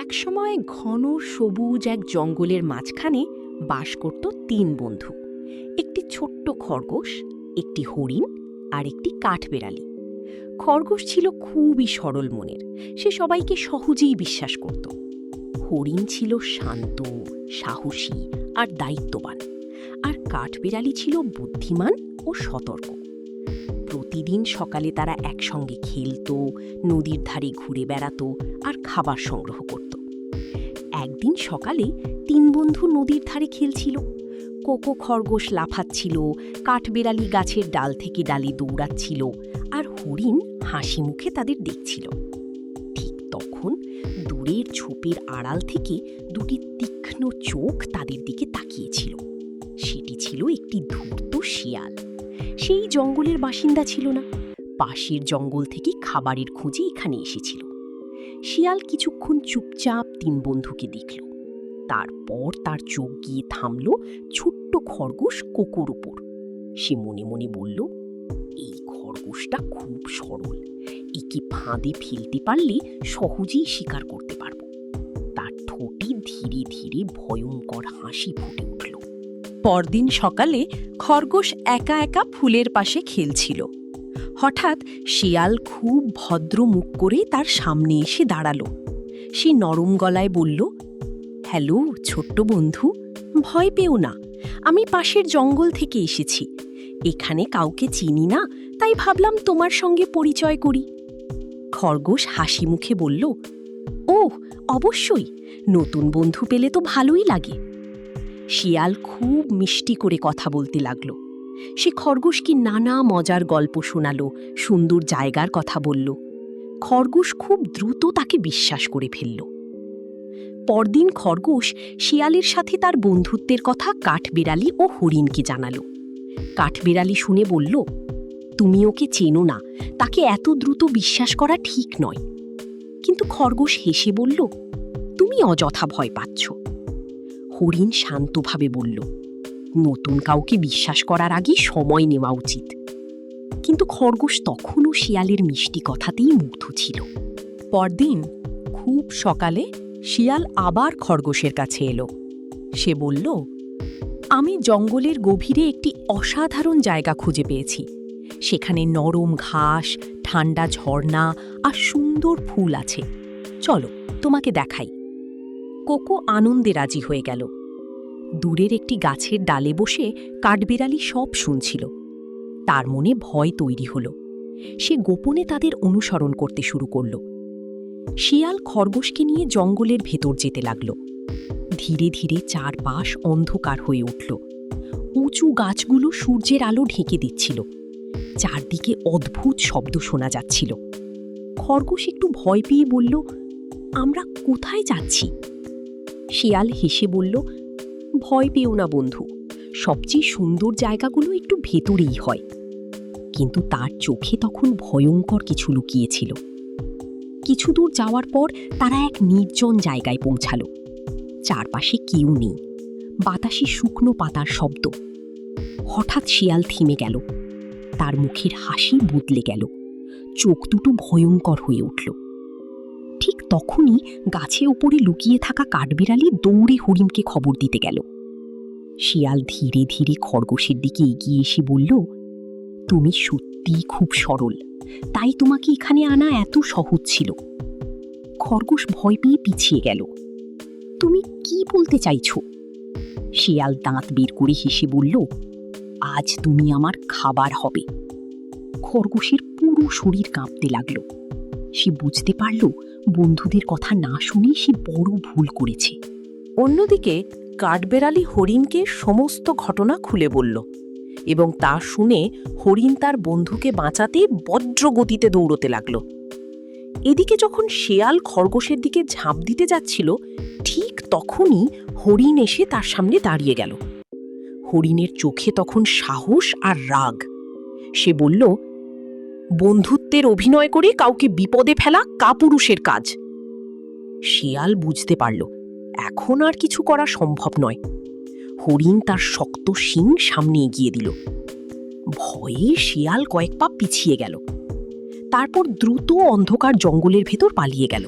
একসময় ঘন সবুজ এক জঙ্গলের মাঝখানে বাস করত তিন বন্ধু। একটি ছোট্ট খরগোশ, একটি হরিণ আর একটি কাঠবেড়ালি। খরগোশ ছিল খুবই সরল মনের, সে সবাইকে সহজেই বিশ্বাস করত। হরিণ ছিল শান্ত, সাহসী আর দায়িত্ববান, আর কাঠবেড়ালি ছিল বুদ্ধিমান ও সতর্ক। প্রতিদিন সকালে তারা একসঙ্গে খেলত, নদীর ধারে ঘুরে বেড়াত আর খাবার সংগ্রহ করত। একদিন সকালে তিন বন্ধু নদীর ধারে খেলছিল। কোকো খরগোশ লাফাচ্ছিল, কাঠবেড়ালি গাছের ডাল থেকে ডালে দৌড়াচ্ছিল, আর হরিণ হাসি মুখে তাদের দেখছিল। ঠিক তখন দূরের ঝোপের আড়াল থেকে দুটি তীক্ষ্ণ চোখ তাদের দিকে তাকিয়েছিল। সেটি ছিল একটি ধূর্ত শিয়াল। সেই জঙ্গলের বাসিন্দা ছিল না, পাশের জঙ্গল থেকে খাবারের খোঁজে এখানে এসেছিল। শিয়াল কিছুক্ষণ চুপচাপ তিন বন্ধুকে দেখল, তারপর তার চোখ গিয়ে থামল ছোট্ট খরগোশ কোকোর উপর। সে মনে মনে বলল, এই খরগোশটা খুব সরল, একে ফাঁদে ফেলতে পারলে সহজেই শিকার করতে পারব। তার ঠোঁটে ধীরে ধীরে ভয়ঙ্কর হাসি ফুটে উঠল। পরদিন সকালে খরগোশ একা একা ফুলের পাশে খেলছিল। হঠাৎ শিয়াল খুব ভদ্র মুখ করে তার সামনে এসে দাঁড়াল। সে নরম গলায় বলল, হ্যালো ছোট্ট বন্ধু, ভয় পেও না, আমি পাশের জঙ্গল থেকে এসেছি। এখানে কাউকে চিনি না, তাই ভাবলাম তোমার সঙ্গে পরিচয় করি। খরগোশ হাসি মুখে বলল, ওহ অবশ্যই, নতুন বন্ধু পেলে তো ভালোই লাগে। শিয়াল খুব মিষ্টি করে কথা বলতে লাগল। সে খরগোশকে নানা মজার গল্প শোনাল, সুন্দর জায়গার কথা বলল। খরগোশ খুব দ্রুত তাকে বিশ্বাস করে ফেলল। পরদিন খরগোশ শিয়ালের সাথে তার বন্ধুত্বের কথা কাঠবেড়ালি ও হরিণকে জানালো। কাঠবেড়ালি শুনে বলল, তুমি ওকে চেনো না, তাকে এত দ্রুত বিশ্বাস করা ঠিক নয়। কিন্তু খরগোশ হেসে বলল, তুমি অযথা ভয় পাচ্ছ। হরিণ শান্তভাবে বলল, নতুন কাউকে বিশ্বাস করার আগে সময় নেওয়া উচিত। কিন্তু খরগোশ তখনও শিয়ালের মিষ্টি কথাতেই মুগ্ধ ছিল। পরদিন খুব সকালে শিয়াল আবার খরগোশের কাছে এলো। সে বলল, আমি জঙ্গলের গভীরে একটি অসাধারণ জায়গা খুঁজে পেয়েছি। সেখানে নরম ঘাস, ঠান্ডা ঝর্ণা আর সুন্দর ফুল আছে। চলো তোমাকে দেখাই। কোকো আনন্দে রাজি হয়ে গেল। দূরের একটি গাছের ডালে বসে কাঠবেড়ালি সব শুনছিল। তার মনে ভয় তৈরি হলো। সে গোপনে তাদের অনুসরণ করতে শুরু করল। শিয়াল খরগোশকে নিয়ে জঙ্গলের ভেতর যেতে লাগল। ধীরে ধীরে চারপাশ অন্ধকার হয়ে উঠল। উঁচু গাছগুলো সূর্যের আলো ঢেকে দিচ্ছিল। চারদিকে অদ্ভুত শব্দ শোনা যাচ্ছিল। খরগোশ একটু ভয় পেয়ে বলল, আমরা কোথায় যাচ্ছি? শিয়াল হেসে বলল, ভয় পেও না বন্ধু, সবচেয়ে সুন্দর জায়গাগুলো একটু ভেতরেই হয়। কিন্তু তার চোখে তখন ভয়ঙ্কর কিছু লুকিয়েছিল। কিছু দূর যাওয়ার পর তারা এক নির্জন জায়গায় পৌঁছাল। চারপাশে কেউ নেই, বাতাসে শুকনো পাতার শব্দ। হঠাৎ শিয়াল থেমে গেল। তার মুখের হাসি বদলে গেল, চোখ দুটো ভয়ঙ্কর হয়ে উঠল। ঠিক তখনই গাছে উপরে লুকিয়ে থাকা কাঠবিড়ালি দৌড়ে হরিণকে খবর দিতে গেল। শিয়াল ধীরে ধীরে খরগোশের দিকে এগিয়ে এসে বলল, তুমি সত্যিই খুব সরল, তাই তোমাকে এখানে আনা এত সহজ ছিল। খরগোশ ভয় পেয়ে পিছিয়ে গেল। তুমি কি বলতে চাইছো? শিয়াল দাঁত বের করে হেসে বলল, আজ তুমি আমার খাবার হবে। খরগোশের পুরো শরীর কাঁপতে লাগলো। সে বুঝতে পারল বন্ধুদের কথা না শুনে সে বড় ভুল করেছে। অন্যদিকে কাঠবেড়ালি হরিণকে সমস্ত ঘটনা খুলে বলল, এবং তা শুনে হরিণ তার বন্ধুকে বাঁচাতে বজ্র গতিতে দৌড়তে লাগল। এদিকে যখন শেয়াল খরগোশের দিকে ঝাঁপ দিতে যাচ্ছিল, ঠিক তখনই হরিণ এসে তার সামনে দাঁড়িয়ে গেল। হরিণের চোখে তখন সাহস আর রাগ। সে বলল, বন্ধুত্বের অভিনয় করে কাউকে বিপদে ফেলা কাপুরুষের কাজ। শিয়াল বুঝতে পারল এখন আর কিছু করা সম্ভব নয়। হরিণ তার শক্ত শিং সামনে এগিয়ে দিল। ভয়ে শিয়াল কয়েক পা পিছিয়ে গেল, তারপর দ্রুত অন্ধকার জঙ্গলের ভেতর পালিয়ে গেল।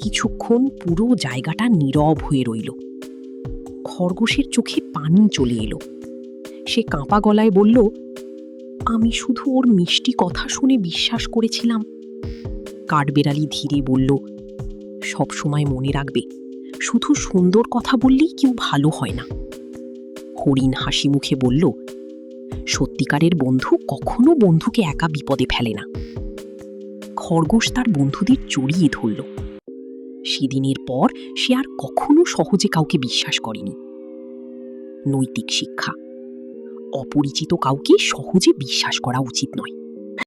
কিছুক্ষণ পুরো জায়গাটা নীরব হয়ে রইল। খরগোশের চোখে পানি চলে এলো। সে কাঁপা গলায় বলল, আমি শুধু ওর মিষ্টি কথা শুনে বিশ্বাস করেছিলাম। কাঠবেড়ালি ধীরে বলল, সব সময় মনে রাখবে, শুধু সুন্দর কথা বললেই কেউ ভালো হয় না। হরিণ হাসি মুখে বলল, সত্যিকারের বন্ধু কখনো বন্ধুকে একা বিপদে ফেলে না। খরগোশ তার বন্ধুদের জড়িয়ে ধরল। সেদিনের পর সে আর কখনো সহজে কাউকে বিশ্বাস করেনি। নৈতিক শিক্ষা: অপরিচিত কাউকে সহজে বিশ্বাস করা উচিত নয়।